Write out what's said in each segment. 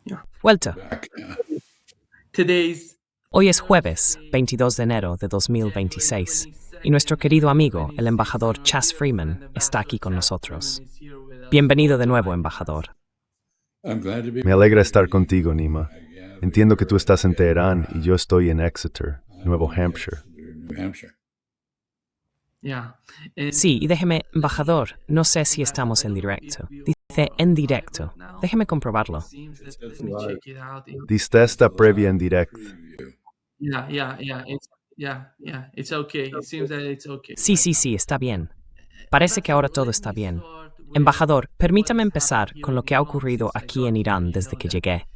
Yeah. Vuelta. Back. Today's Hoy es jueves, 22 de enero de 2026, y nuestro querido amigo, el embajador Chas Freeman, está aquí con nosotros. Bienvenido de nuevo, embajador. Me alegra estar contigo, Nima. Entiendo que tú estás en Teherán y yo estoy en Exeter, Nuevo Hampshire. Yeah. Sí, y déjeme, embajador, no sé si estamos en directo. Dice en directo. Déjeme comprobarlo. Let me check it out. Diste esta previa en directo. It's okay. It seems that it's okay. Sí, está bien. Parece que ahora todo está bien. Embajador, permítame empezar con lo que ha ocurrido aquí en Irán desde que llegué.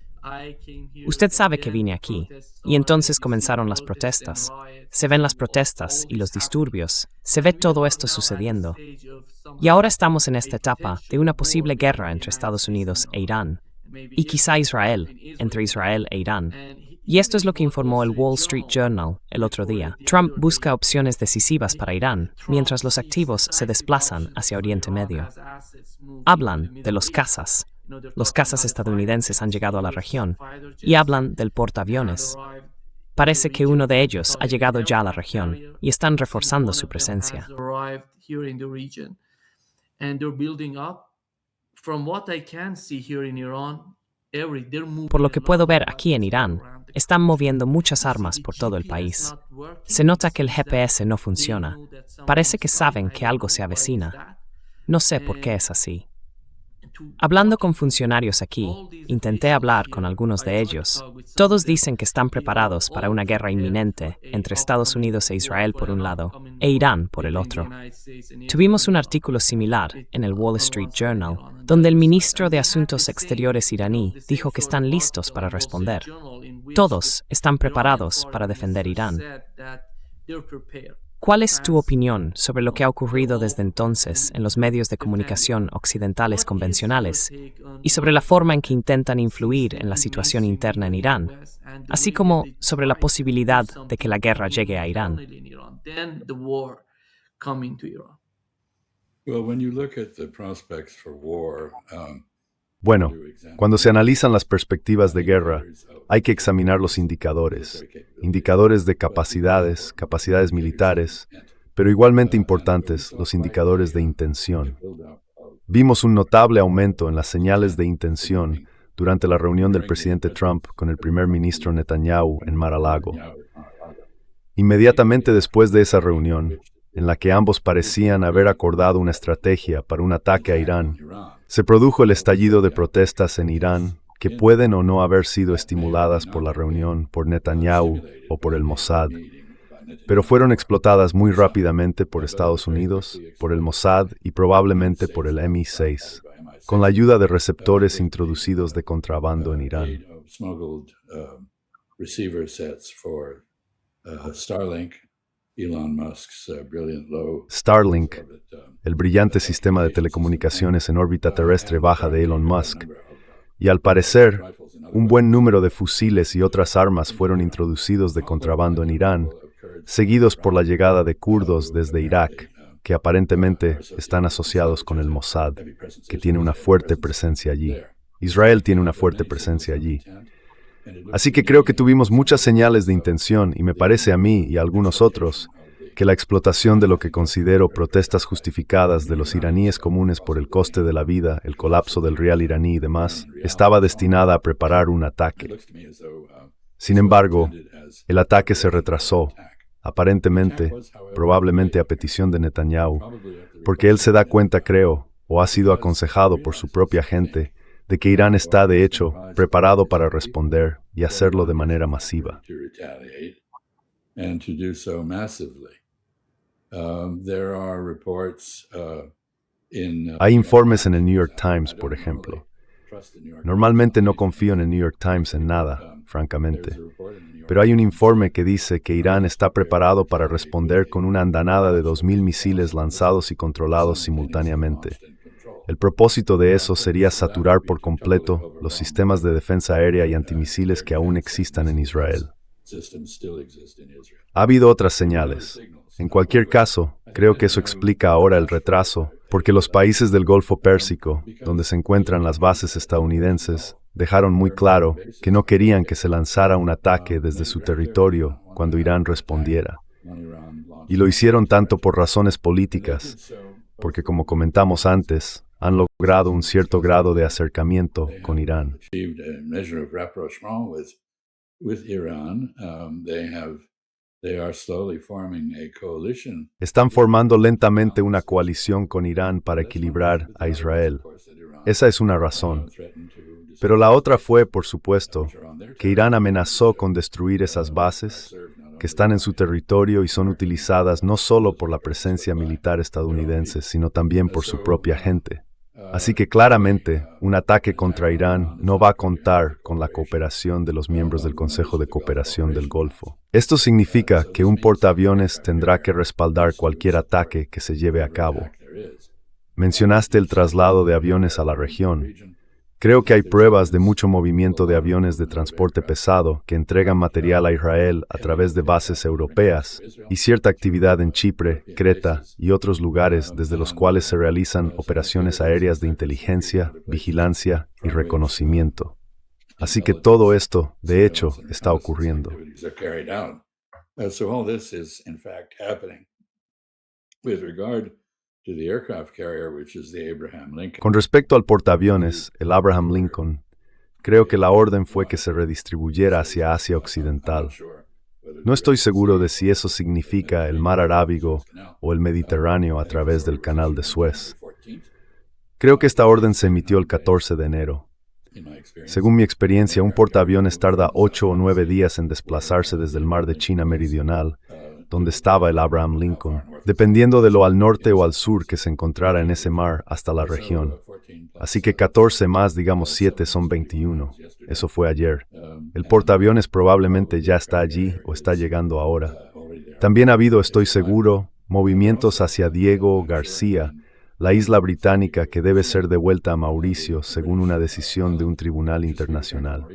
Usted sabe que vine aquí, y entonces comenzaron las protestas. Se ven las protestas y los disturbios, se ve todo esto sucediendo. Y ahora estamos en esta etapa de una posible guerra entre Estados Unidos e Irán, y quizá Israel, entre Israel e Irán. Y esto es lo que informó el Wall Street Journal el otro día. Trump busca opciones decisivas para Irán, mientras los activos se desplazan hacia Oriente Medio. Hablan de los cazas. Los cazas estadounidenses han llegado a la región, y hablan del portaaviones. Parece que uno de ellos ha llegado ya a la región, y están reforzando su presencia. Por lo que puedo ver aquí en Irán, están moviendo muchas armas por todo el país. Se nota que el GPS no funciona. Parece que saben que algo se avecina. No sé por qué es así. Hablando con funcionarios aquí, intenté hablar con algunos de ellos. Todos dicen que están preparados para una guerra inminente entre Estados Unidos e Israel por un lado, e Irán por el otro. Tuvimos un artículo similar en el Wall Street Journal, donde el ministro de Asuntos Exteriores iraní dijo que están listos para responder. Todos están preparados para defender Irán. ¿Cuál es tu opinión sobre lo que ha ocurrido desde entonces en los medios de comunicación occidentales convencionales y sobre la forma en que intentan influir en la situación interna en Irán, así como sobre la posibilidad de que la guerra llegue a Irán? Bueno, cuando se analizan las perspectivas de guerra, hay que examinar los indicadores de capacidades militares, pero igualmente importantes, los indicadores de intención. Vimos un notable aumento en las señales de intención durante la reunión del presidente Trump con el primer ministro Netanyahu en Mar-a-Lago. Inmediatamente después de esa reunión, en la que ambos parecían haber acordado una estrategia para un ataque a Irán, se produjo el estallido de protestas en Irán que pueden o no haber sido estimuladas por la reunión, por Netanyahu o por el Mossad, pero fueron explotadas muy rápidamente por Estados Unidos, por el Mossad y probablemente por el MI6, con la ayuda de receptores introducidos de contrabando en Irán. Starlink, el brillante sistema de telecomunicaciones en órbita terrestre baja de Elon Musk, y al parecer, un buen número de fusiles y otras armas fueron introducidos de contrabando en Irán, seguidos por la llegada de kurdos desde Irak, que aparentemente están asociados con el Mossad, que tiene una fuerte presencia allí. Israel tiene una fuerte presencia allí. Así que creo que tuvimos muchas señales de intención y me parece a mí y a algunos otros que la explotación de lo que considero protestas justificadas de los iraníes comunes por el coste de la vida, el colapso del rial iraní y demás, estaba destinada a preparar un ataque. Sin embargo, el ataque se retrasó, aparentemente, probablemente a petición de Netanyahu, porque él se da cuenta, creo, o ha sido aconsejado por su propia gente, de que Irán está, de hecho, preparado para responder y hacerlo de manera masiva. Hay informes en el New York Times, por ejemplo. Normalmente no confío en el New York Times en nada, francamente. Pero hay un informe que dice que Irán está preparado para responder con una andanada de 2.000 misiles lanzados y controlados simultáneamente. El propósito de eso sería saturar por completo los sistemas de defensa aérea y antimisiles que aún existan en Israel. Ha habido otras señales. En cualquier caso, creo que eso explica ahora el retraso, porque los países del Golfo Pérsico, donde se encuentran las bases estadounidenses, dejaron muy claro que no querían que se lanzara un ataque desde su territorio cuando Irán respondiera. Y lo hicieron tanto por razones políticas, porque como comentamos antes, han logrado un cierto grado de acercamiento con Irán. Están formando lentamente una coalición con Irán para equilibrar a Israel. Esa es una razón. Pero la otra fue, por supuesto, que Irán amenazó con destruir esas bases que están en su territorio y son utilizadas no solo por la presencia militar estadounidense, sino también por su propia gente. Así que claramente, un ataque contra Irán no va a contar con la cooperación de los miembros del Consejo de Cooperación del Golfo. Esto significa que un portaaviones tendrá que respaldar cualquier ataque que se lleve a cabo. Mencionaste el traslado de aviones a la región. Creo que hay pruebas de mucho movimiento de aviones de transporte pesado que entregan material a Israel a través de bases europeas y cierta actividad en Chipre, Creta y otros lugares desde los cuales se realizan operaciones aéreas de inteligencia, vigilancia y reconocimiento. Así que todo esto, de hecho, está ocurriendo. Con respecto al portaaviones, el Abraham Lincoln, creo que la orden fue que se redistribuyera hacia Asia Occidental. No estoy seguro de si eso significa el Mar Arábigo o el Mediterráneo a través del Canal de Suez. Creo que esta orden se emitió el 14 de enero. Según mi experiencia, un portaaviones tarda 8 o 9 días en desplazarse desde el Mar de China Meridional, donde estaba el Abraham Lincoln, dependiendo de lo al norte o al sur que se encontrara en ese mar hasta la región. Así que 14 más, digamos 7, son 21. Eso fue ayer. El portaaviones probablemente ya está allí o está llegando ahora. También ha habido, estoy seguro, movimientos hacia Diego García, la isla británica que debe ser devuelta a Mauricio según una decisión de un tribunal internacional.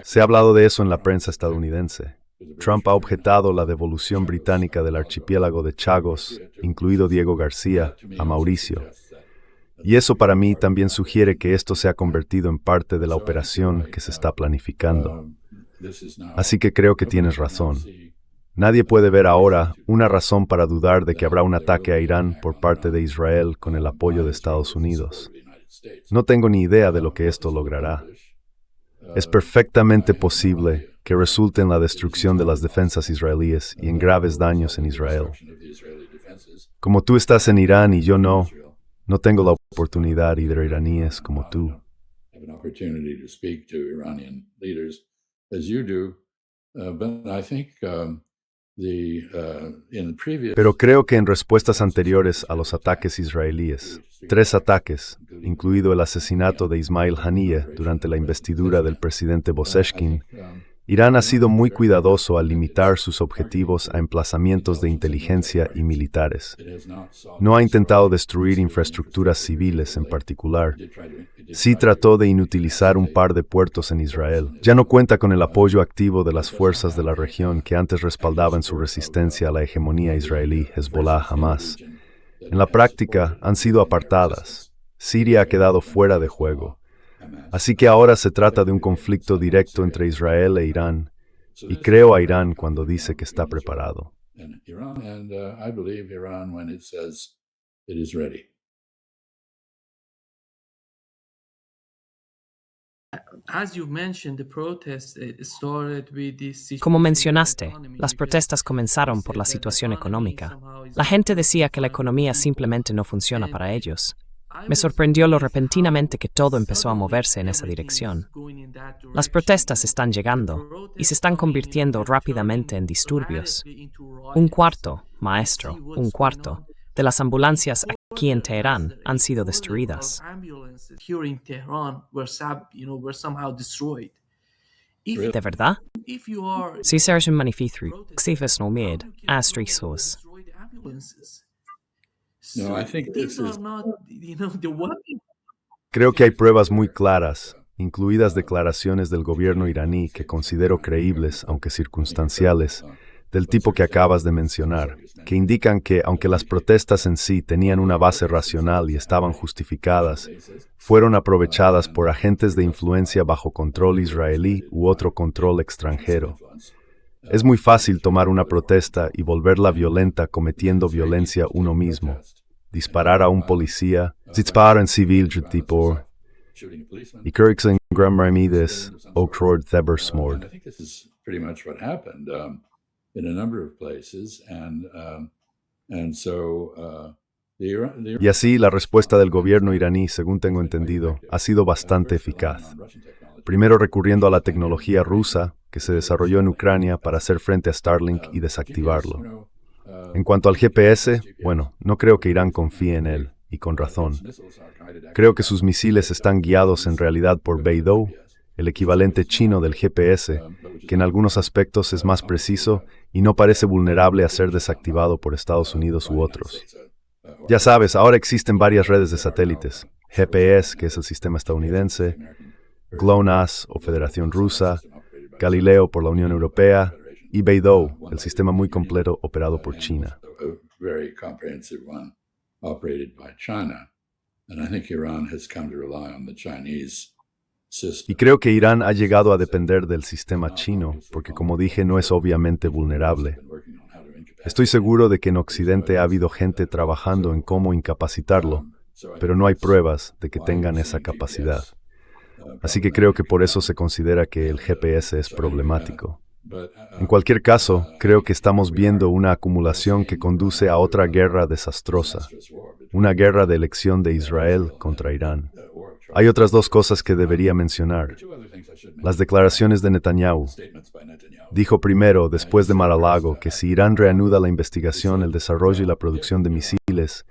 Se ha hablado de eso en la prensa estadounidense. Trump ha objetado la devolución británica del archipiélago de Chagos, incluido Diego García, a Mauricio. Y eso para mí también sugiere que esto se ha convertido en parte de la operación que se está planificando. Así que creo que tienes razón. Nadie puede ver ahora una razón para dudar de que habrá un ataque a Irán por parte de Israel con el apoyo de Estados Unidos. No tengo ni idea de lo que esto logrará. Es perfectamente posible que resulte en la destrucción de las defensas israelíes y en graves daños en Israel. Como tú estás en Irán y yo no tengo la oportunidad de iraníes como tú. Pero creo que en respuestas anteriores a los ataques israelíes, 3 ataques, incluido el asesinato de Ismail Haniyeh durante la investidura del presidente Boseshkin, Irán ha sido muy cuidadoso al limitar sus objetivos a emplazamientos de inteligencia y militares. No ha intentado destruir infraestructuras civiles en particular. Sí trató de inutilizar un par de puertos en Israel. Ya no cuenta con el apoyo activo de las fuerzas de la región que antes respaldaban su resistencia a la hegemonía israelí, Hezbollah, Hamas. En la práctica, han sido apartadas. Siria ha quedado fuera de juego. Así que ahora se trata de un conflicto directo entre Israel e Irán, y creo a Irán cuando dice que está preparado. Como mencionaste, las protestas comenzaron por la situación económica. La gente decía que la economía simplemente no funciona para ellos. Me sorprendió lo repentinamente que todo empezó a moverse en esa dirección. Las protestas están llegando y se están convirtiendo rápidamente en disturbios. Un cuarto de las ambulancias aquí en Teherán han sido destruidas. ¿De verdad? Si sergin manifithri, xifas nomid, astrisos. Creo que hay pruebas muy claras, incluidas declaraciones del gobierno iraní que considero creíbles, aunque circunstanciales, del tipo que acabas de mencionar, que indican que, aunque las protestas en sí tenían una base racional y estaban justificadas, fueron aprovechadas por agentes de influencia bajo control israelí u otro control extranjero. Es muy fácil tomar una protesta y volverla violenta cometiendo violencia uno mismo. Disparar a un policía, dispara en civil tipo, y Kirksen Gramramides, Okrord Thebersmord. Pretty much what happened in a number of places, and so Y así, la respuesta del gobierno iraní, según tengo entendido, ha sido bastante eficaz. Primero recurriendo a la tecnología rusa, que se desarrolló en Ucrania para hacer frente a Starlink y desactivarlo. En cuanto al GPS, bueno, no creo que Irán confíe en él, y con razón. Creo que sus misiles están guiados en realidad por Beidou, el equivalente chino del GPS, que en algunos aspectos es más preciso y no parece vulnerable a ser desactivado por Estados Unidos u otros. Ya sabes, ahora existen varias redes de satélites, GPS, que es el sistema estadounidense, GLONASS o Federación Rusa, Galileo por la Unión Europea y Beidou, el sistema muy completo operado por China. Y creo que Irán ha llegado a depender del sistema chino, porque como dije, no es obviamente vulnerable. Estoy seguro de que en Occidente ha habido gente trabajando en cómo incapacitarlo, pero no hay pruebas de que tengan esa capacidad. Así que creo que por eso se considera que el GPS es problemático. En cualquier caso, creo que estamos viendo una acumulación que conduce a otra guerra desastrosa, una guerra de elección de Israel contra Irán. Hay otras dos cosas que debería mencionar. Las declaraciones de Netanyahu. Dijo primero, después de Mar-a-Lago, que si Irán reanuda la investigación, el desarrollo y la producción de misiles,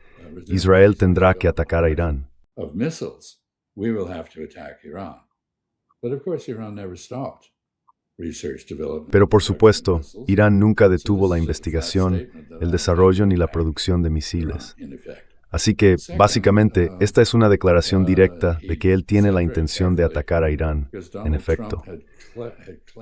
Israel tendrá que atacar a Irán. Pero por supuesto, Irán nunca detuvo la investigación, el desarrollo ni la producción de misiles. Así que, básicamente, esta es una declaración directa de que él tiene la intención de atacar a Irán, en efecto.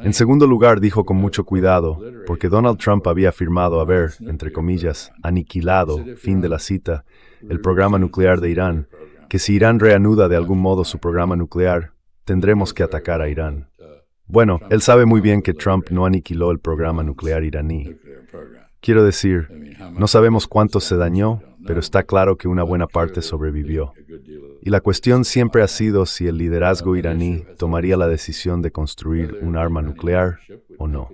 En segundo lugar, dijo con mucho cuidado, porque Donald Trump había afirmado haber, entre comillas, aniquilado, fin de la cita, el programa nuclear de Irán, que si Irán reanuda de algún modo su programa nuclear, tendremos que atacar a Irán. Bueno, él sabe muy bien que Trump no aniquiló el programa nuclear iraní. Quiero decir, no sabemos cuánto se dañó, pero está claro que una buena parte sobrevivió. Y la cuestión siempre ha sido si el liderazgo iraní tomaría la decisión de construir un arma nuclear o no.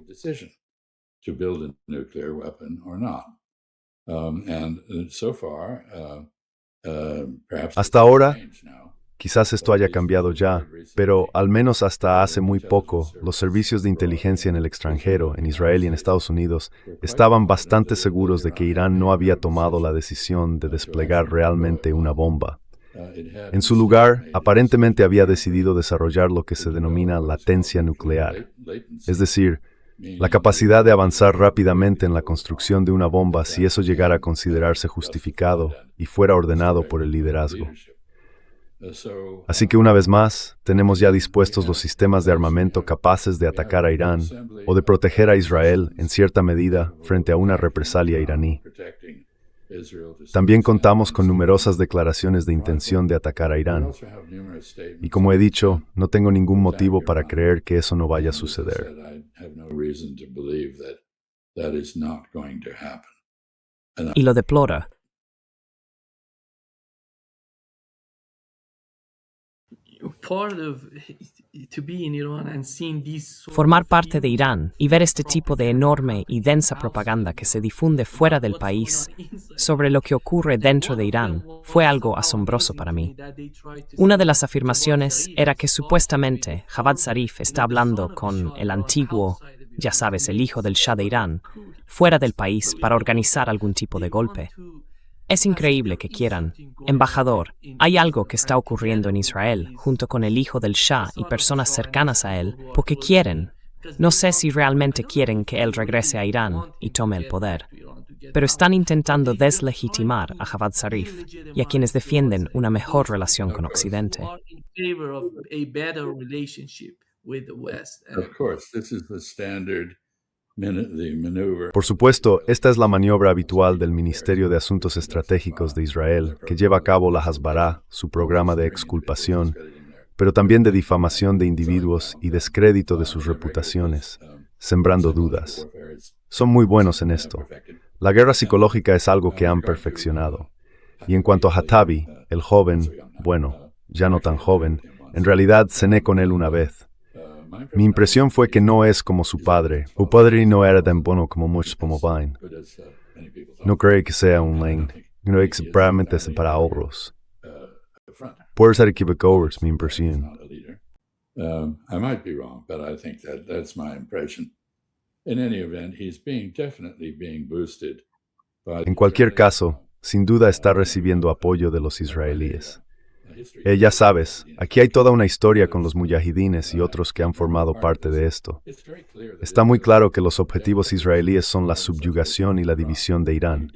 Hasta ahora, quizás esto haya cambiado ya, pero al menos hasta hace muy poco, los servicios de inteligencia en el extranjero, en Israel y en Estados Unidos, estaban bastante seguros de que Irán no había tomado la decisión de desplegar realmente una bomba. En su lugar, aparentemente había decidido desarrollar lo que se denomina latencia nuclear, es decir, la capacidad de avanzar rápidamente en la construcción de una bomba si eso llegara a considerarse justificado y fuera ordenado por el liderazgo. Así que una vez más, tenemos ya dispuestos los sistemas de armamento capaces de atacar a Irán o de proteger a Israel, en cierta medida, frente a una represalia iraní. También contamos con numerosas declaraciones de intención de atacar a Irán. Y como he dicho, no tengo ningún motivo para creer que eso no vaya a suceder. Y lo deplora. Formar parte de Irán y ver este tipo de enorme y densa propaganda que se difunde fuera del país sobre lo que ocurre dentro de Irán fue algo asombroso para mí. Una de las afirmaciones era que supuestamente Javad Zarif está hablando con el antiguo, ya sabes, el hijo del Shah de Irán, fuera del país para organizar algún tipo de golpe. Es increíble que quieran. Embajador, hay algo que está ocurriendo en Israel, junto con el hijo del Shah y personas cercanas a él, porque quieren. No sé si realmente quieren que él regrese a Irán y tome el poder, pero están intentando deslegitimar a Javad Zarif y a quienes defienden una mejor relación con Occidente. the maneuver. Por supuesto, esta es la maniobra habitual del Ministerio de Asuntos Estratégicos de Israel, que lleva a cabo la Hasbara, su programa de exculpación, pero también de difamación de individuos y descrédito de sus reputaciones, sembrando dudas. Son muy buenos en esto. La guerra psicológica es algo que han perfeccionado. Y en cuanto a Hatabi, el joven, bueno, ya no tan joven, en realidad cené con él una vez. Mi impresión fue que no es como su padre. Su padre no era tan bueno como muchos como Vine. No creo que sea un lane. No es probablemente para otros. Puede ser equivocado, es mi impresión. I might be wrong, but I think that's my impression. In any event, he's definitely being boosted by En cualquier caso, sin duda está recibiendo apoyo de los israelíes. Ya sabes, aquí hay toda una historia con los mujahidines y otros que han formado parte de esto. Está muy claro que los objetivos israelíes son la subyugación y la división de Irán.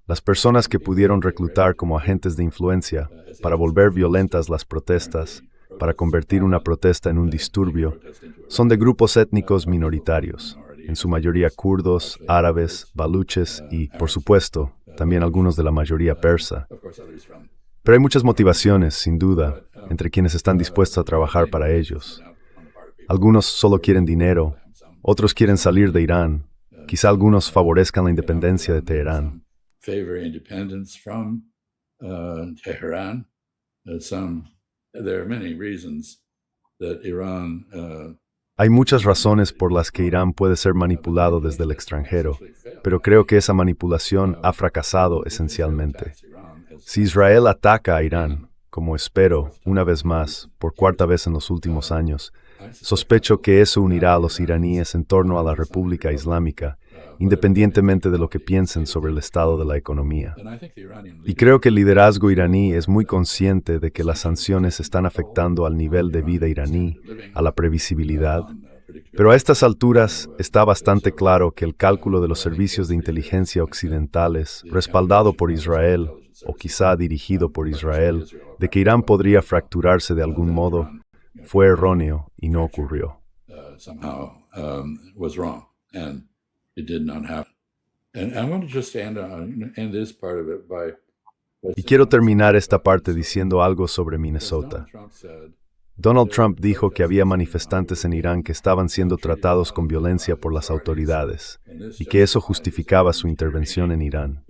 Las personas que pudieron reclutar como agentes de influencia para volver violentas las protestas, para convertir una protesta en un disturbio, son de grupos étnicos minoritarios, en su mayoría kurdos, árabes, baluches y, por supuesto, también algunos de la mayoría persa. Pero hay muchas motivaciones, sin duda, entre quienes están dispuestos a trabajar para ellos. Algunos solo quieren dinero, otros quieren salir de Irán, quizá algunos favorezcan la independencia de Teherán. favor independence from Tehran. There are many reasons that Iran Hay muchas razones por las que Irán puede ser manipulado desde el extranjero, pero creo que esa manipulación ha fracasado esencialmente. Si Israel ataca a Irán, como espero, una vez más, por cuarta vez en los últimos años, sospecho que eso unirá a los iraníes en torno a la República Islámica, independientemente de lo que piensen sobre el estado de la economía. Y creo que el liderazgo iraní es muy consciente de que las sanciones están afectando al nivel de vida iraní, a la previsibilidad, pero a estas alturas está bastante claro que el cálculo de los servicios de inteligencia occidentales, respaldado por Israel, o quizá dirigido por Israel, de que Irán podría fracturarse de algún modo, fue erróneo y no ocurrió. was wrong, and it did not happen. And I want to just end this part of it by Y quiero terminar esta parte diciendo algo sobre Minnesota. Donald Trump dijo que había manifestantes en Irán que estaban siendo tratados con violencia por las autoridades y que eso justificaba su intervención en Irán.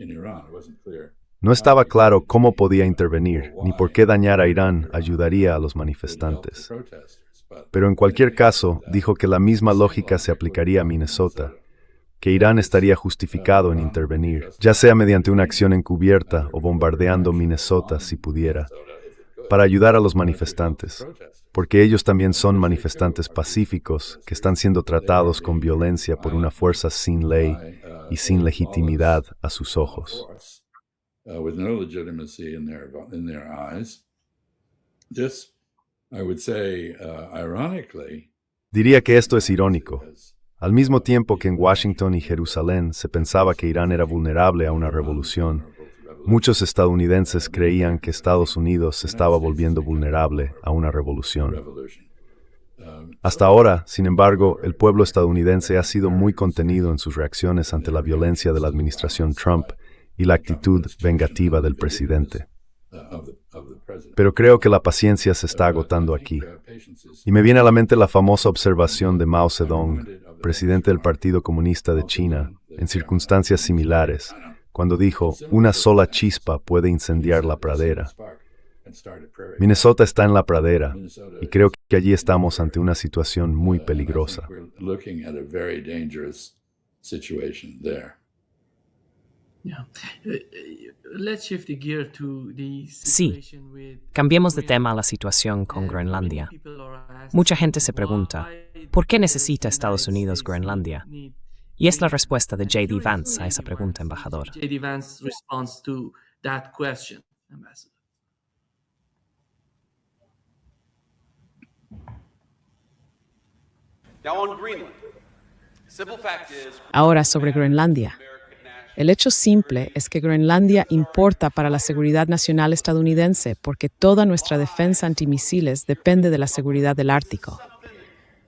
No estaba claro cómo podía intervenir ni por qué dañar a Irán ayudaría a los manifestantes. Pero en cualquier caso, dijo que la misma lógica se aplicaría a Minnesota, que Irán estaría justificado en intervenir, ya sea mediante una acción encubierta o bombardeando Minnesota si pudiera, para ayudar a los manifestantes, porque ellos también son manifestantes pacíficos que están siendo tratados con violencia por una fuerza sin ley y sin legitimidad a sus ojos. With no legitimacy in their eyes. This, I would say, ironically, Diría que esto es irónico. Al mismo tiempo que en Washington y Jerusalén se pensaba que Irán era vulnerable a una revolución, muchos estadounidenses creían que Estados Unidos se estaba volviendo vulnerable a una revolución. Hasta ahora, sin embargo, el pueblo estadounidense ha sido muy contenido en sus reacciones ante la violencia de la administración Trump y la actitud vengativa del presidente. Pero creo que la paciencia se está agotando aquí. Y me viene a la mente la famosa observación de Mao Zedong, presidente del Partido Comunista de China, en circunstancias similares, cuando dijo, una sola chispa puede incendiar la pradera. Minnesota está en la pradera, y creo que allí estamos ante una situación muy peligrosa. Sí, cambiemos de tema a la situación con Groenlandia. Mucha gente se pregunta, ¿por qué necesita Estados Unidos Groenlandia? Y es la respuesta de J.D. Vance a esa pregunta, embajador. J.D. Vance responds to that question, Ambassador. Ahora sobre Groenlandia. El hecho simple es que Groenlandia importa para la seguridad nacional estadounidense porque toda nuestra defensa antimisiles depende de la seguridad del Ártico.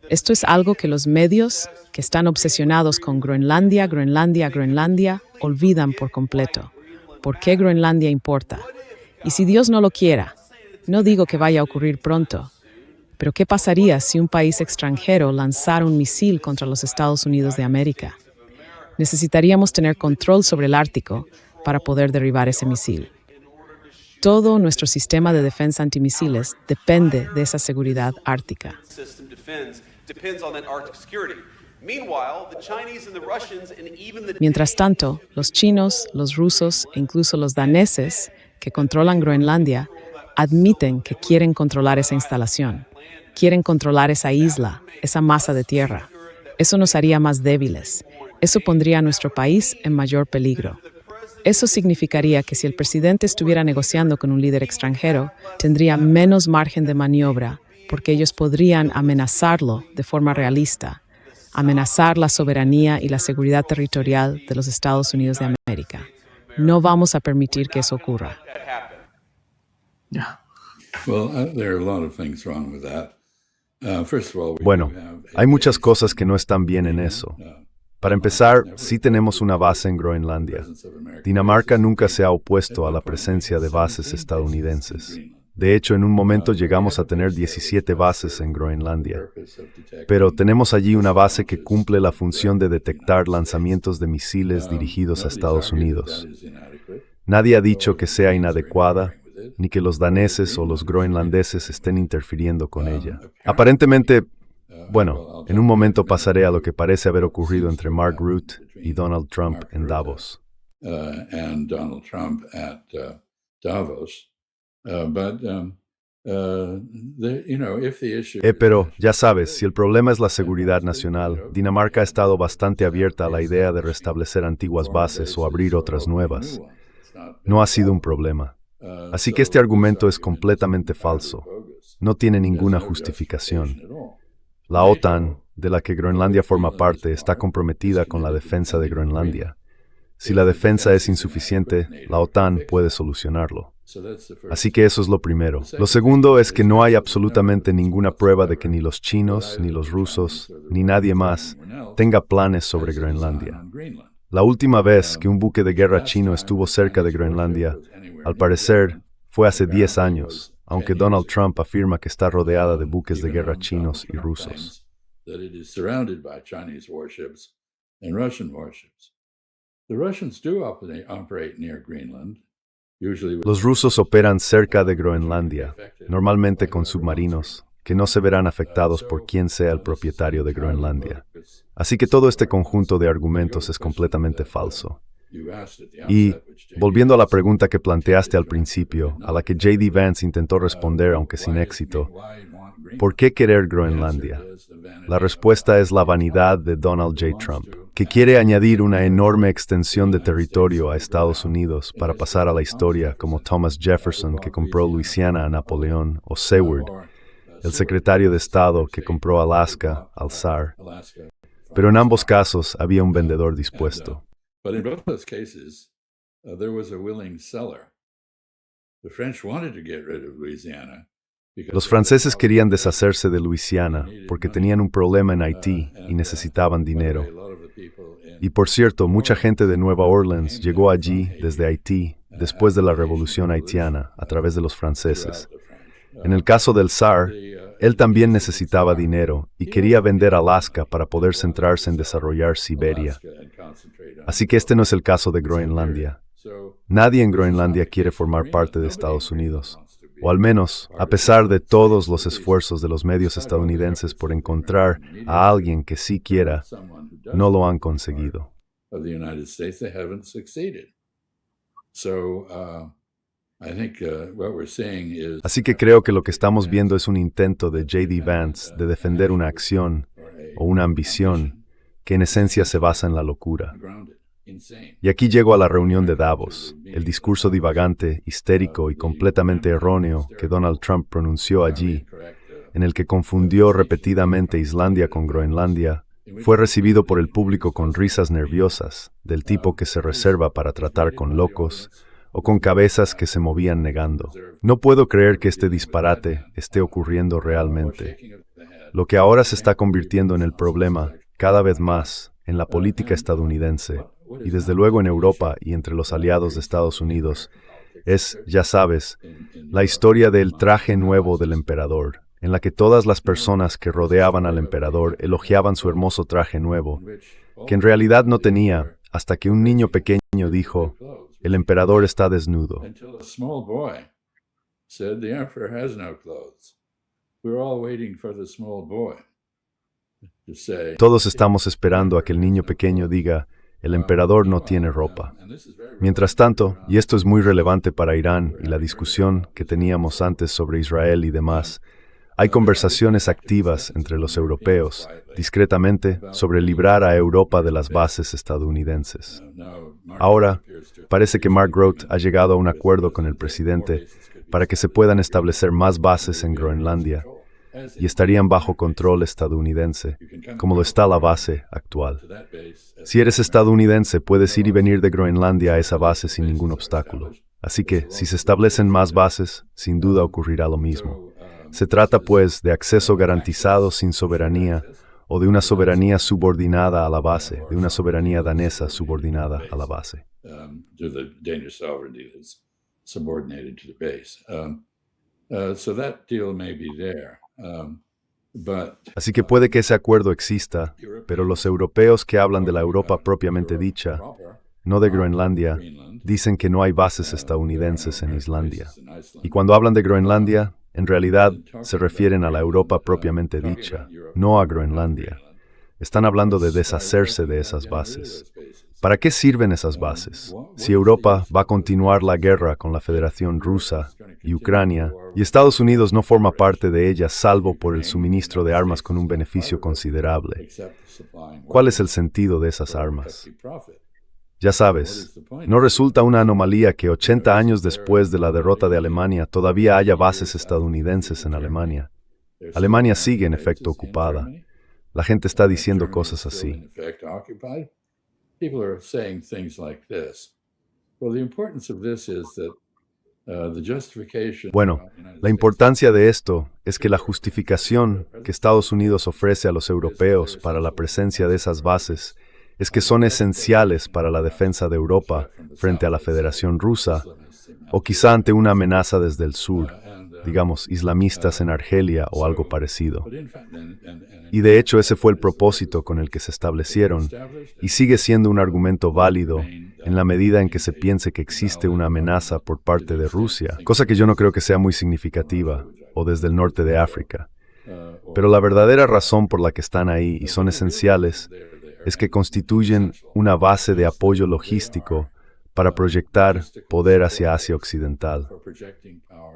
Esto es algo que los medios, que están obsesionados con Groenlandia, Groenlandia, Groenlandia, olvidan por completo. ¿Por qué Groenlandia importa? Y si Dios no lo quiera, no digo que vaya a ocurrir pronto, pero ¿qué pasaría si un país extranjero lanzara un misil contra los Estados Unidos de América? Necesitaríamos tener control sobre el Ártico para poder derribar ese misil. Todo nuestro sistema de defensa antimisiles depende de esa seguridad ártica. Mientras tanto, los chinos, los rusos e incluso los daneses, que controlan Groenlandia, admiten que quieren controlar esa instalación, quieren controlar esa isla, esa masa de tierra. Eso nos haría más débiles. Eso pondría a nuestro país en mayor peligro. Eso significaría que si el presidente estuviera negociando con un líder extranjero, tendría menos margen de maniobra, porque ellos podrían amenazarlo de forma realista, amenazar la soberanía y la seguridad territorial de los Estados Unidos de América. No vamos a permitir que eso ocurra. Yeah. Well, there are a lot of things wrong with that. First of all, we Bueno, do have hay muchas cosas que no están bien en eso. Para empezar, sí tenemos una base en Groenlandia. Dinamarca nunca se ha opuesto a la presencia de bases estadounidenses. De hecho, en un momento llegamos a tener 17 bases en Groenlandia. Pero tenemos allí una base que cumple la función de detectar lanzamientos de misiles dirigidos a Estados Unidos. Nadie ha dicho que sea inadecuada, ni que los daneses o los groenlandeses estén interfiriendo con ella. Aparentemente, bueno, en un momento pasaré a lo que parece haber ocurrido entre Mark Rutte y Donald Trump en Davos. and Donald Trump at Davos. If the issue Pero, ya sabes, si el problema es la seguridad nacional, Dinamarca ha estado bastante abierta a la idea de restablecer antiguas bases o abrir otras nuevas. No ha sido un problema. Así que este argumento es completamente falso. No tiene ninguna justificación. La OTAN, de la que Groenlandia forma parte, está comprometida con la defensa de Groenlandia. Si la defensa es insuficiente, la OTAN puede solucionarlo. Así que eso es lo primero. Lo segundo es que no hay absolutamente ninguna prueba de que ni los chinos, ni los rusos, ni nadie más tenga planes sobre Groenlandia. La última vez que un buque de guerra chino estuvo cerca de Groenlandia, al parecer, fue hace 10 años, aunque Donald Trump afirma que está rodeada de buques de guerra chinos y rusos. Los rusos operan cerca de Groenlandia, normalmente con submarinos, que no se verán afectados por quien sea el propietario de Groenlandia. Así que todo este conjunto de argumentos es completamente falso. Y, volviendo a la pregunta que planteaste al principio, a la que J.D. Vance intentó responder aunque sin éxito, ¿por qué querer Groenlandia? La respuesta es la vanidad de Donald J. Trump, que quiere añadir una enorme extensión de territorio a Estados Unidos para pasar a la historia como Thomas Jefferson que compró Luisiana a Napoleón o Seward, el secretario de Estado que compró Alaska al zar. Pero en ambos casos había un vendedor dispuesto. But in both those cases, there was a willing seller. The French wanted to get rid of Louisiana. Los franceses querían deshacerse de Luisiana porque tenían un problema en Haití y necesitaban dinero. Y por cierto, mucha gente de Nueva Orleans llegó allí desde Haití después de la Revolución Haitiana a través de los franceses. En el caso del zar, él también necesitaba dinero y quería vender Alaska para poder centrarse en desarrollar Siberia. Así que este no es el caso de Groenlandia. Nadie en Groenlandia quiere formar parte de Estados Unidos. O al menos, a pesar de todos los esfuerzos de los medios estadounidenses por encontrar a alguien que sí quiera, no lo han conseguido. Así que creo que lo que estamos viendo es un intento de J.D. Vance de defender una acción o una ambición que en esencia se basa en la locura. Y aquí llego a la reunión de Davos, el discurso divagante, histérico y completamente erróneo que Donald Trump pronunció allí, en el que confundió repetidamente Islandia con Groenlandia, fue recibido por el público con risas nerviosas, del tipo que se reserva para tratar con locos, o con cabezas que se movían negando. No puedo creer que este disparate esté ocurriendo realmente. lo que ahora se está convirtiendo en el problema, cada vez más, en la política estadounidense, y desde luego en Europa y entre los aliados de Estados Unidos, es, ya sabes, la historia del traje nuevo del emperador, en la que todas las personas que rodeaban al emperador elogiaban su hermoso traje nuevo, que en realidad no tenía, hasta que un niño pequeño dijo, el emperador está desnudo. Until a small boy said, "The emperor has no clothes." We're all waiting for the small boy to say. Todos estamos esperando a que el niño pequeño diga, el emperador no tiene ropa. Mientras tanto, y esto es muy relevante para Irán y la discusión que teníamos antes sobre Israel y demás, hay conversaciones activas entre los europeos, discretamente, sobre librar a Europa de las bases estadounidenses. Ahora, parece que Mark Grote ha llegado a un acuerdo con el presidente para que se puedan establecer más bases en Groenlandia y estarían bajo control estadounidense, como lo está la base actual. Si eres estadounidense, puedes ir y venir de Groenlandia a esa base sin ningún obstáculo. Así que, si se establecen más bases, sin duda ocurrirá lo mismo. Se trata, pues, de acceso garantizado sin soberanía, o de una soberanía subordinada a la base, de una soberanía danesa subordinada a la base. To the Danish sovereignty that's subordinated to the base. So that deal may be there. But Así que puede que ese acuerdo exista, pero los europeos que hablan de la Europa propiamente dicha, no de Groenlandia, dicen que no hay bases estadounidenses en Islandia. Y cuando hablan de Groenlandia, en realidad se refieren a la Europa propiamente dicha, no a Groenlandia. Están hablando de deshacerse de esas bases. ¿Para qué sirven esas bases? Si Europa va a continuar la guerra con la Federación Rusa y Ucrania, y Estados Unidos no forma parte de ella salvo por el suministro de armas con un beneficio considerable, ¿cuál es el sentido de esas armas? Ya sabes, no resulta una anomalía que 80 años después de la derrota de Alemania todavía haya bases estadounidenses en Alemania. Alemania sigue en efecto ocupada. La gente está diciendo cosas así. people are saying things like this. Well, the importance of this is that the justification. Bueno, la importancia de esto es que la justificación que Estados Unidos ofrece a los europeos para la presencia de esas bases es que son esenciales para la defensa de Europa frente a la Federación Rusa, o quizá ante una amenaza desde el sur, digamos, islamistas en Argelia o algo parecido. Y de hecho ese fue el propósito con el que se establecieron, y sigue siendo un argumento válido en la medida en que se piense que existe una amenaza por parte de Rusia, cosa que yo no creo que sea muy significativa, o desde el norte de África. Pero la verdadera razón por la que están ahí y son esenciales es que constituyen una base de apoyo logístico para proyectar poder hacia Asia Occidental.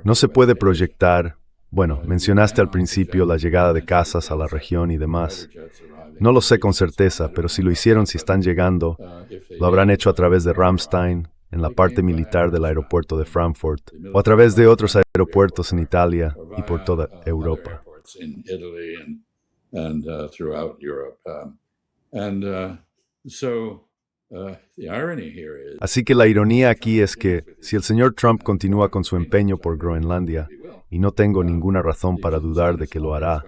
No se puede proyectar, bueno, mencionaste al principio la llegada de casas a la región y demás. No lo sé con certeza, pero si lo hicieron, si están llegando, lo habrán hecho a través de Ramstein, en la parte militar del aeropuerto de Frankfurt, o a través de otros aeropuertos en Italia y por toda Europa. Así que la ironía aquí es que, si el señor Trump continúa con su empeño por Groenlandia, y no tengo ninguna razón para dudar de que lo hará,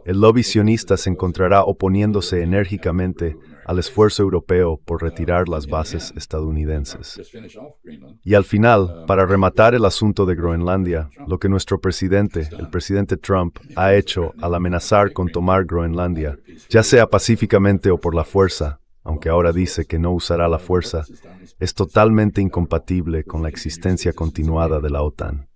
el lobby sionista se encontrará oponiéndose enérgicamente al esfuerzo europeo por retirar las bases estadounidenses. Y al final, para rematar el asunto de Groenlandia, lo que nuestro presidente, el presidente Trump, ha hecho al amenazar con tomar Groenlandia, ya sea pacíficamente o por la fuerza, aunque ahora dice que no usará la fuerza, es totalmente incompatible con la existencia continuada de la OTAN.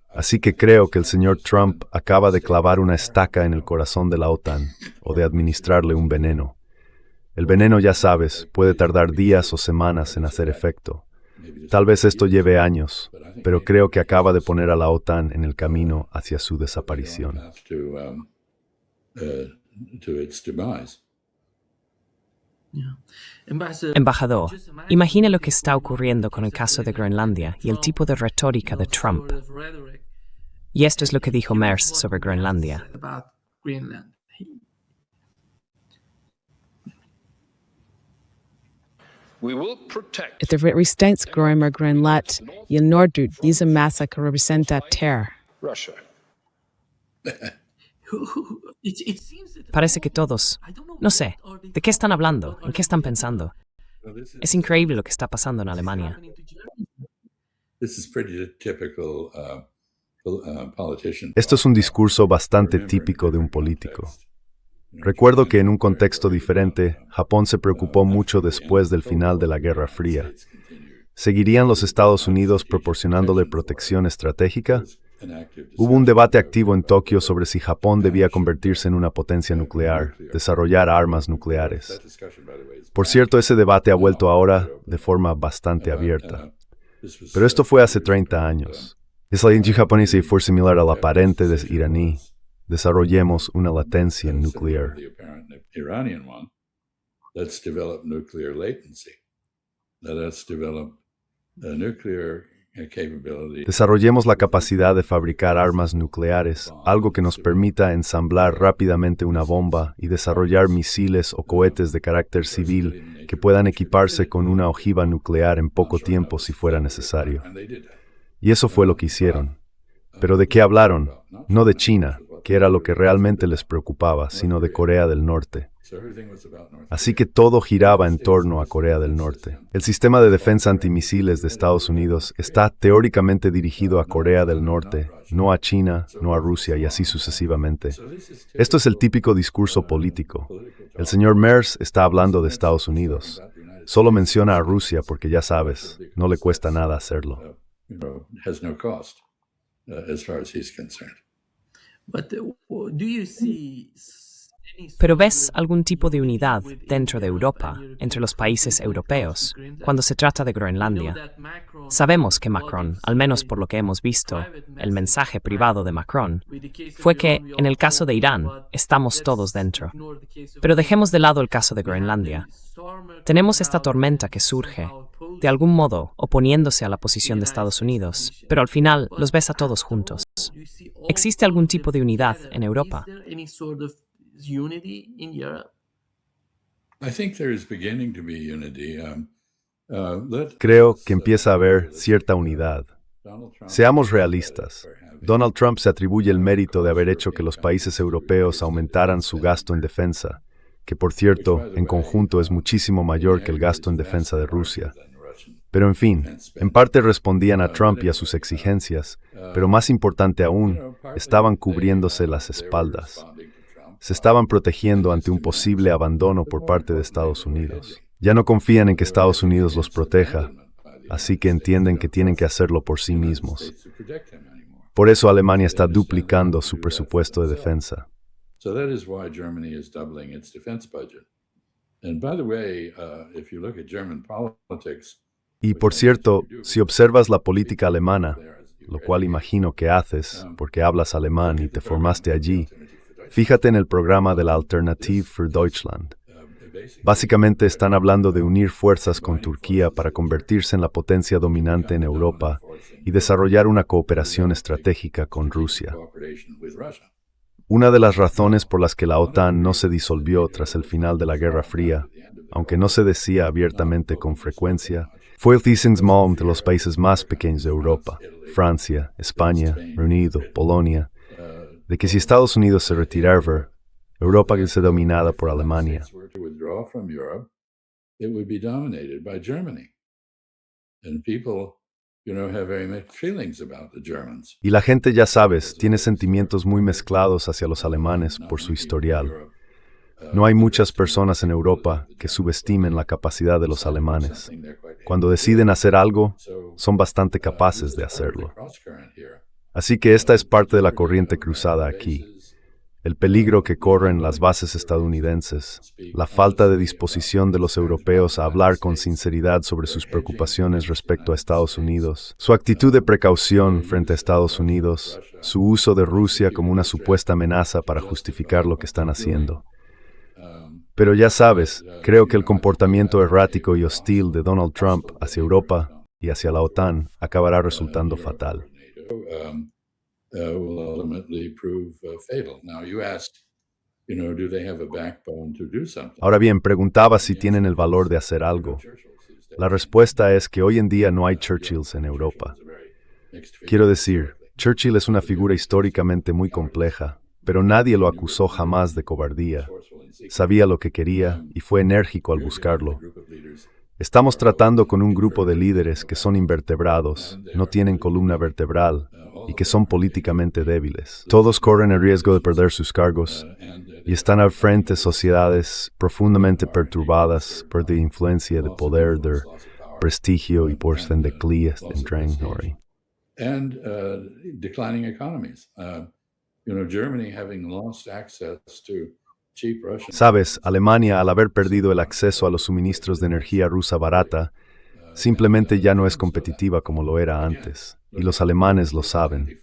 Así que creo que el señor Trump acaba de clavar una estaca en el corazón de la OTAN, o de administrarle un veneno. El veneno, ya sabes, puede tardar días o semanas en hacer efecto. Tal vez esto lleve años, pero creo que acaba de poner a la OTAN en el camino hacia su desaparición. Embajador, imagine lo que está ocurriendo con el caso de Groenlandia y el tipo de retórica de Trump. Y esto es lo que dijo Merz sobre Groenlandia. Det resistens Groimer Groenland y el Nordud, diese Massaker representa terror. Russia. Parece que todos, no sé, ¿de qué están hablando? ¿En qué están pensando? Es increíble lo que está pasando en Alemania. This is pretty typical politician. Esto es un discurso bastante típico de un político. Recuerdo que en un contexto diferente, Japón se preocupó mucho después del final de la Guerra Fría. ¿Seguirían los Estados Unidos proporcionándole protección estratégica? Hubo un debate activo en Tokio sobre si Japón debía convertirse en una potencia nuclear, desarrollar armas nucleares. Por cierto, ese debate ha vuelto ahora de forma bastante abierta. Pero esto fue hace 30 años. Es la idea japonesa y fue similar a la aparente de iraní. Desarrollemos una latencia nuclear. Iranian one. Let's develop nuclear latency. Let us develop a nuclear capability. Desarrollemos la capacidad de fabricar armas nucleares, algo que nos permita ensamblar rápidamente una bomba y desarrollar misiles o cohetes de carácter civil que puedan equiparse con una ojiva nuclear en poco tiempo si fuera necesario. Y eso fue lo que hicieron. ¿Pero de qué hablaron? No de China, que era lo que realmente les preocupaba, sino de Corea del Norte. Así que todo giraba en torno a Corea del Norte. El sistema de defensa antimisiles de Estados Unidos está teóricamente dirigido a Corea del Norte, no a China, no a Rusia y así sucesivamente. Esto es el típico discurso político. El señor Merz está hablando de Estados Unidos. Solo menciona a Rusia porque ya sabes, no le cuesta nada hacerlo. Has no cost as far as he's concerned. ¿Pero ves algún tipo de unidad dentro de Europa, entre los países europeos, cuando se trata de Groenlandia? Sabemos que Macron, al menos por lo que hemos visto, el mensaje privado de Macron, fue que, en el caso de Irán, estamos todos dentro. Pero dejemos de lado el caso de Groenlandia. Tenemos esta tormenta que surge, de algún modo, oponiéndose a la posición de Estados Unidos, pero al final los ves a todos juntos. ¿Existe algún tipo de unidad en Europa? I think there is beginning to be unity. Creo que empieza a haber cierta unidad. Seamos realistas. Donald Trump se atribuye el mérito de haber hecho que los países europeos aumentaran su gasto en defensa, que por cierto, en conjunto es muchísimo mayor que el gasto en defensa de Rusia. Pero en fin, en parte respondían a Trump y a sus exigencias, pero más importante aún, estaban cubriéndose las espaldas. Se estaban protegiendo ante un posible abandono por parte de Estados Unidos. Ya no confían en que Estados Unidos los proteja, así que entienden que tienen que hacerlo por sí mismos. Por eso Alemania está duplicando su presupuesto de defensa. So that is why Germany is doubling its defense budget. And by the way, if you look at German politics, Y por cierto, si observas la política alemana, lo cual imagino que haces porque hablas alemán y te formaste allí, fíjate en el programa de la Alternative für Deutschland. Básicamente están hablando de unir fuerzas con Turquía para convertirse en la potencia dominante en Europa y desarrollar una cooperación estratégica con Rusia. Una de las razones por las que la OTAN no se disolvió tras el final de la Guerra Fría, aunque no se decía abiertamente con frecuencia, fue el Wissensmalm de los países más pequeños de Europa, Francia, España, Reino Unido, Polonia, de que si Estados Unidos se retirara, Europa iba a ser dominada por Alemania. Y la gente, ya sabes, tiene sentimientos muy mezclados hacia los alemanes por su historial. No hay muchas personas en Europa que subestimen la capacidad de los alemanes. Cuando deciden hacer algo, son bastante capaces de hacerlo. Así que esta es parte de la corriente cruzada aquí. El peligro que corren las bases estadounidenses, la falta de disposición de los europeos a hablar con sinceridad sobre sus preocupaciones respecto a Estados Unidos, su actitud de precaución frente a Estados Unidos, su uso de Rusia como una supuesta amenaza para justificar lo que están haciendo. Pero ya sabes, creo que el comportamiento errático y hostil de Donald Trump hacia Europa y hacia la OTAN acabará resultando fatal. Will ultimately prove fatal. Now you asked, do they have a backbone to do something? Ahora bien, preguntaba si tienen el valor de hacer algo. La respuesta es que hoy en día no hay Churchills en Europa. Quiero decir, Churchill es una figura históricamente muy compleja, pero nadie lo acusó jamás de cobardía. Sabía lo que quería y fue enérgico al buscarlo. Estamos tratando con un grupo de líderes que son invertebrados, no tienen columna vertebral y que son políticamente débiles. Todos corren el riesgo de perder sus cargos y están al frente de sociedades profundamente perturbadas por la influencia de poder, de prestigio y por su declive en Drangnory. And declining economies. Germany having lost access to cheap Russian. Sabes, Alemania, al haber perdido el acceso a los suministros de energía rusa barata, simplemente ya no es competitiva como lo era antes, y los alemanes lo saben.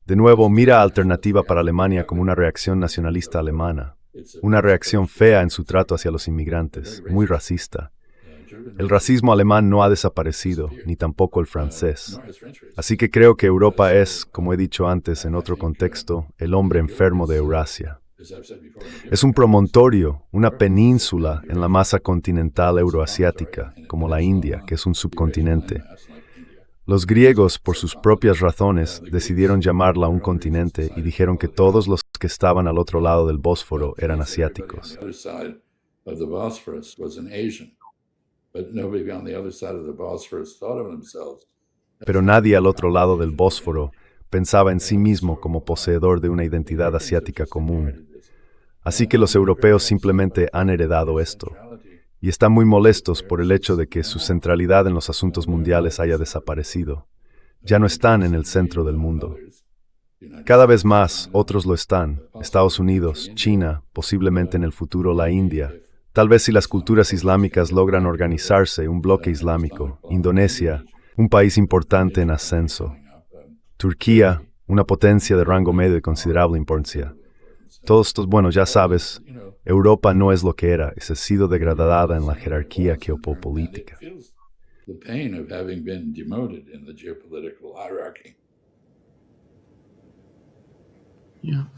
De nuevo, mira alternativa para Alemania como una reacción nacionalista alemana, una reacción fea en su trato hacia los inmigrantes, muy racista. El racismo alemán no ha desaparecido, ni tampoco el francés. Así que creo que Europa es, como he dicho antes en otro contexto, el hombre enfermo de Eurasia. Es un promontorio, una península en la masa continental euroasiática, como la India, que es un subcontinente. Los griegos, por sus propias razones, decidieron llamarla un continente y dijeron que todos los que estaban al otro lado del Bósforo eran asiáticos. Pero nadie al otro lado del Bósforo pensaba en sí mismo como poseedor de una identidad asiática común. Así que los europeos simplemente han heredado esto, y están muy molestos por el hecho de que su centralidad en los asuntos mundiales haya desaparecido. Ya no están en el centro del mundo. Cada vez más otros lo están, Estados Unidos, China, posiblemente en el futuro la India. Tal vez si las culturas islámicas logran organizarse, un bloque islámico, Indonesia, un país importante en ascenso. Turquía, una potencia de rango medio de considerable importancia. Todos estos, ya sabes, Europa no es lo que era, ha sido degradada en la jerarquía geopolítica. The pain of having been demoted in the geopolitical hierarchy. Yeah.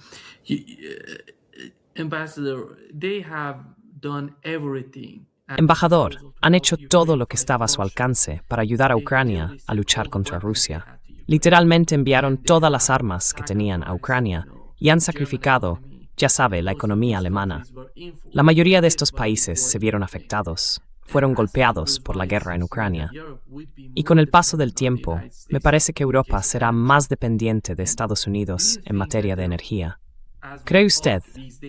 Ambassador, they have done everything. Embajador, han hecho todo lo que estaba a su alcance para ayudar a Ucrania a luchar contra Rusia. Literalmente enviaron todas las armas que tenían a Ucrania y han sacrificado, ya sabe, la economía alemana. La mayoría de estos países se vieron afectados, fueron golpeados por la guerra en Ucrania. Y con el paso del tiempo, me parece que Europa será más dependiente de Estados Unidos en materia de energía. ¿Cree usted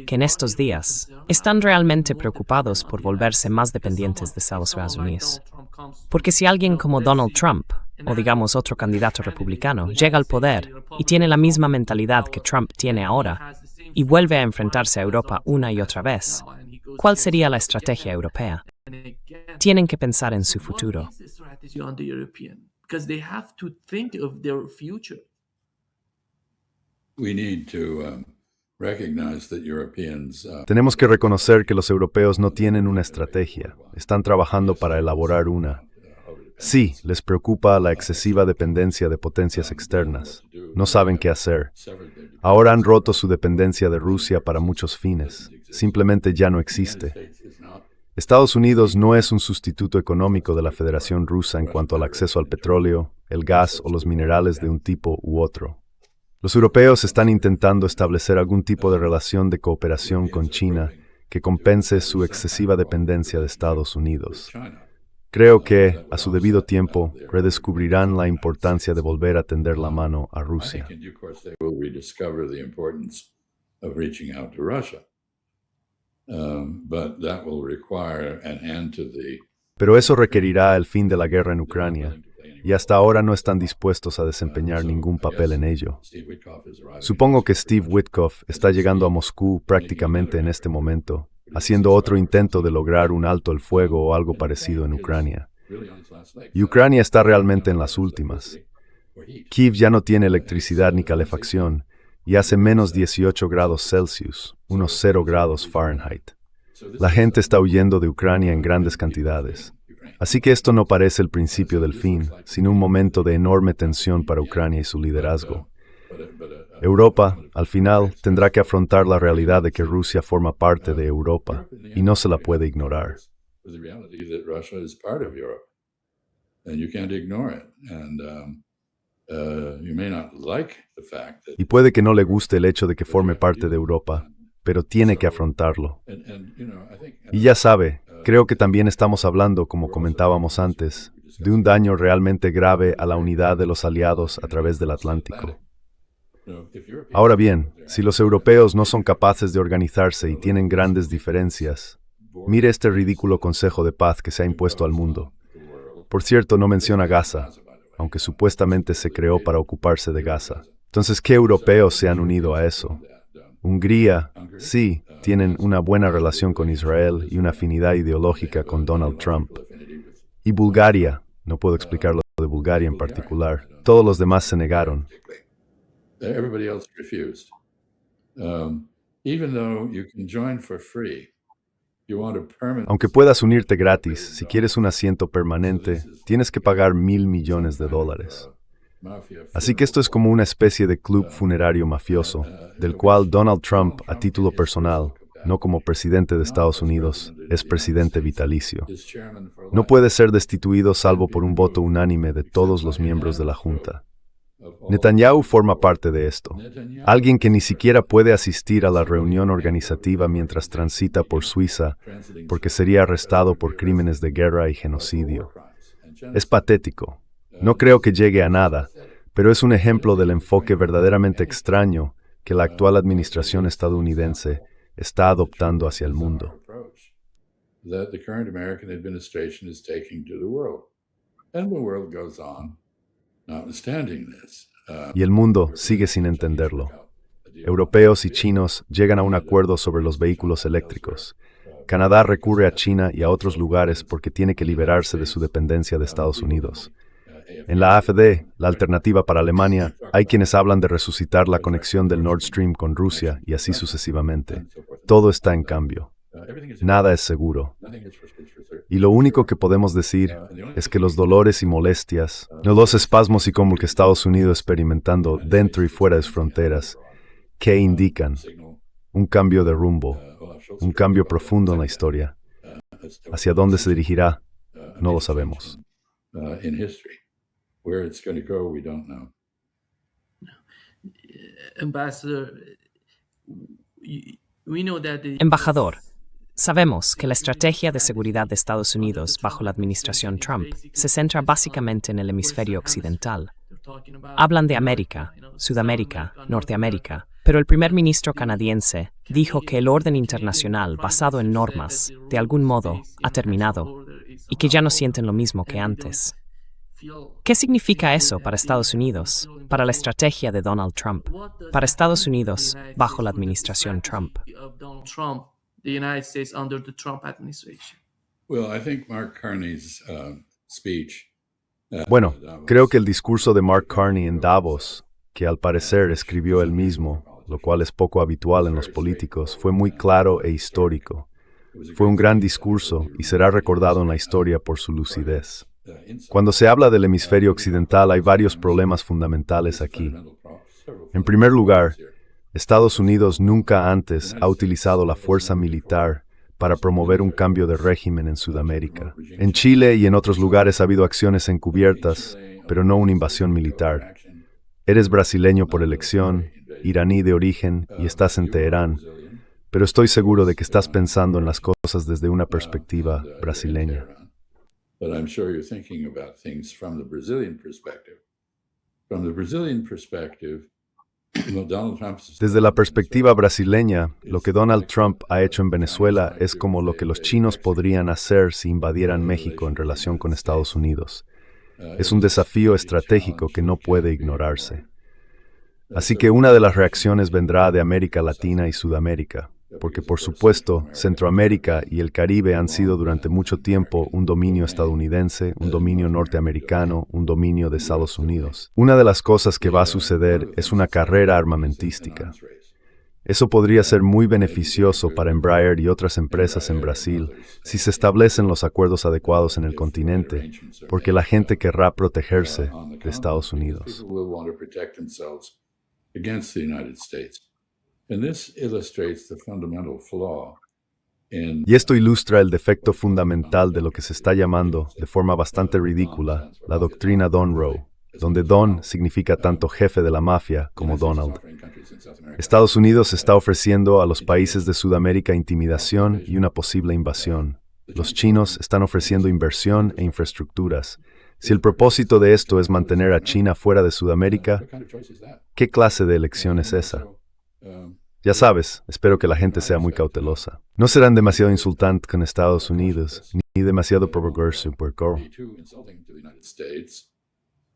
que en estos días están realmente preocupados por volverse más dependientes de Estados Unidos? Porque si alguien como Donald Trump, o digamos otro candidato republicano, llega al poder y tiene la misma mentalidad que Trump tiene ahora, y vuelve a enfrentarse a Europa una y otra vez, ¿cuál sería la estrategia europea? Tienen que pensar en su futuro. We need to recognize that Europeans Tenemos que reconocer que los europeos no tienen una estrategia, están trabajando para elaborar una. Sí, les preocupa la excesiva dependencia de potencias externas. No saben qué hacer. Ahora han roto su dependencia de Rusia para muchos fines. Simplemente ya no existe. Estados Unidos no es un sustituto económico de la Federación Rusa en cuanto al acceso al petróleo, el gas o los minerales de un tipo u otro. Los europeos están intentando establecer algún tipo de relación de cooperación con China que compense su excesiva dependencia de Estados Unidos. Creo que, a su debido tiempo, redescubrirán la importancia de volver a tender la mano a Rusia. Pero eso requerirá el fin de la guerra en Ucrania, y hasta ahora no están dispuestos a desempeñar ningún papel en ello. Supongo que Steve Witkoff está llegando a Moscú prácticamente en este momento, haciendo otro intento de lograr un alto el fuego o algo parecido en Ucrania. Y Ucrania está realmente en las últimas. Kiev ya no tiene electricidad ni calefacción, y hace menos 18 grados Celsius, unos 0 grados Fahrenheit. La gente está huyendo de Ucrania en grandes cantidades. Así que esto no parece el principio del fin, sino un momento de enorme tensión para Ucrania y su liderazgo. Europa, al final, tendrá que afrontar la realidad de que Rusia forma parte de Europa, y no se la puede ignorar. You may not like the fact that, Y puede que no le guste el hecho de que forme parte de Europa, pero tiene que afrontarlo. I think Y ya sabe, creo que también estamos hablando, como comentábamos antes, de un daño realmente grave a la unidad de los aliados a través del Atlántico. Ahora bien, si los europeos no son capaces de organizarse y tienen grandes diferencias, mire este ridículo consejo de paz que se ha impuesto al mundo. Por cierto, no menciona Gaza, aunque supuestamente se creó para ocuparse de Gaza. Entonces, ¿qué europeos se han unido a eso? Hungría, sí, tienen una buena relación con Israel y una afinidad ideológica con Donald Trump. Y Bulgaria, no puedo explicar lo de Bulgaria en particular. Todos los demás se negaron. everybody else refused. Even though you can join for free, you want a permanent. Aunque puedas unirte gratis, si quieres un asiento permanente, tienes que pagar $1,000 millones. Así que esto es como una especie de club funerario mafioso, del cual Donald Trump, a título personal, no como presidente de Estados Unidos, es presidente vitalicio. No puede ser destituido salvo por un voto unánime de todos los miembros de la Junta. Netanyahu forma parte de esto. Alguien que ni siquiera puede asistir a la reunión organizativa mientras transita por Suiza porque sería arrestado por crímenes de guerra y genocidio. Es patético. No creo que llegue a nada, pero es un ejemplo del enfoque verdaderamente extraño que la actual administración estadounidense está adoptando hacia el mundo. That the current American administration is taking to the world. And the world goes on, notwithstanding this. Y el mundo sigue sin entenderlo. Europeos y chinos llegan a un acuerdo sobre los vehículos eléctricos. Canadá recurre a China y a otros lugares porque tiene que liberarse de su dependencia de Estados Unidos. En la AfD, la alternativa para Alemania, hay quienes hablan de resucitar la conexión del Nord Stream con Rusia y así sucesivamente. Todo está en cambio. Nada es seguro. Y lo único que podemos decir es que los dolores y molestias, no los espasmos y como que Estados Unidos experimentando dentro y fuera de sus fronteras, que indican un cambio de rumbo, un cambio profundo en la historia. ¿Hacia dónde se dirigirá? No lo sabemos. In history. Where it's going to go, we don't know. Ambassador, we know that Embajador, sabemos que la estrategia de seguridad de Estados Unidos bajo la administración Trump se centra básicamente en el hemisferio occidental. Hablan de América, Sudamérica, Norteamérica, pero el primer ministro canadiense dijo que el orden internacional basado en normas, de algún modo, ha terminado y que ya no sienten lo mismo que antes. ¿Qué significa eso para Estados Unidos, para la estrategia de Donald Trump, para Estados Unidos bajo la administración Trump? Well, I think Mark Carney's speech. Bueno, creo que el discurso de Mark Carney en Davos, que al parecer escribió él mismo, lo cual es poco habitual en los políticos, fue muy claro e histórico. Fue un gran discurso y será recordado en la historia por su lucidez. Cuando se habla del hemisferio occidental hay varios problemas fundamentales aquí. En primer lugar, Estados Unidos nunca antes ha utilizado la fuerza militar para promover un cambio de régimen en Sudamérica. En Chile y en otros lugares ha habido acciones encubiertas, pero no una invasión militar. Eres brasileño por elección, iraní de origen y estás en Teherán, pero estoy seguro de que estás pensando en las cosas desde una perspectiva brasileña. But I'm sure you're thinking about things from the Brazilian perspective. From the Brazilian perspective, Donald Trump. Desde la perspectiva brasileña, lo que Donald Trump ha hecho en Venezuela es como lo que los chinos podrían hacer si invadieran México en relación con Estados Unidos. Es un desafío estratégico que no puede ignorarse. Así que una de las reacciones vendrá de América Latina y Sudamérica, porque por supuesto, Centroamérica y el Caribe han sido durante mucho tiempo un dominio estadounidense, un dominio norteamericano, un dominio de Estados Unidos. Una de las cosas que va a suceder es una carrera armamentística. Eso podría ser muy beneficioso para Embraer y otras empresas en Brasil si se establecen los acuerdos adecuados en el continente, porque la gente querrá protegerse de Estados Unidos. Y esto ilustra el defecto fundamental de lo que se está llamando, de forma bastante ridícula, la doctrina Monroe, donde Don significa tanto jefe de la mafia como Donald. Estados Unidos está ofreciendo a los países de Sudamérica intimidación y una posible invasión. Los chinos están ofreciendo inversión e infraestructuras. Si el propósito de esto es mantener a China fuera de Sudamérica, ¿qué clase de elección es esa? Ya sabes, espero que la gente sea muy cautelosa. No serán demasiado insultantes con Estados Unidos, ni demasiado provocadores por Coro.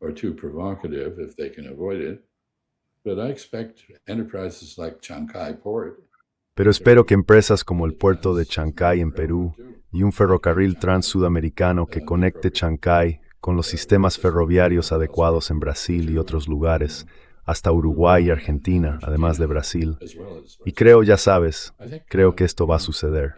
Or too provocative if they can avoid it. But I expect enterprises like Chancay Port. Pero espero que empresas como el puerto de Chancay en Perú y un ferrocarril transsudamericano que conecte Chancay con los sistemas ferroviarios adecuados en Brasil y otros lugares, hasta Uruguay y Argentina, además de Brasil. Y creo, ya sabes, creo que esto va a suceder.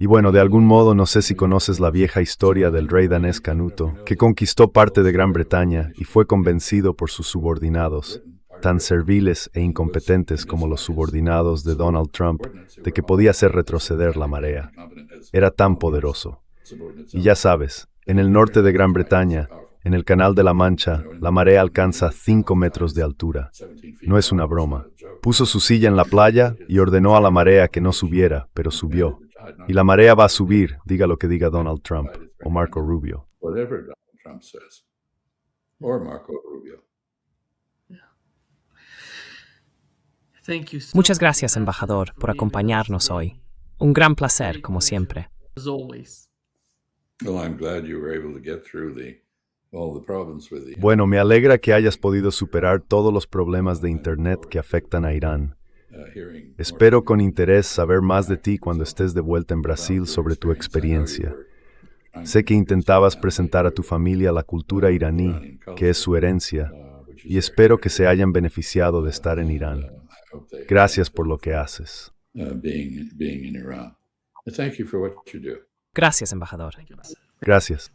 Y bueno, de algún modo no sé si conoces la vieja historia del rey danés Canuto, que conquistó parte de Gran Bretaña y fue convencido por sus subordinados, tan serviles e incompetentes como los subordinados de Donald Trump, de que podía hacer retroceder la marea. Era tan poderoso. Y ya sabes, en el norte de Gran Bretaña, en el Canal de la Mancha, la marea alcanza 5 metros de altura. No es una broma. Puso su silla en la playa y ordenó a la marea que no subiera, pero subió. Y la marea va a subir, diga lo que diga Donald Trump o Marco Rubio. Whatever Donald Trump says. Or Marco Rubio. Muchas gracias, embajador, por acompañarnos hoy. Un gran placer, como siempre. Well, I'm glad you were able to get through all the problems with the... Bueno, me alegra que hayas podido superar todos los problemas de Internet que afectan a Irán. Espero con interés saber más de ti cuando estés de vuelta en Brasil sobre tu experiencia. Sé que intentabas presentar a tu familia la cultura iraní, que es su herencia, y espero que se hayan beneficiado de estar en Irán. Gracias por lo que haces. being in Iran. Thank you for what you do. Gracias, embajador. Gracias.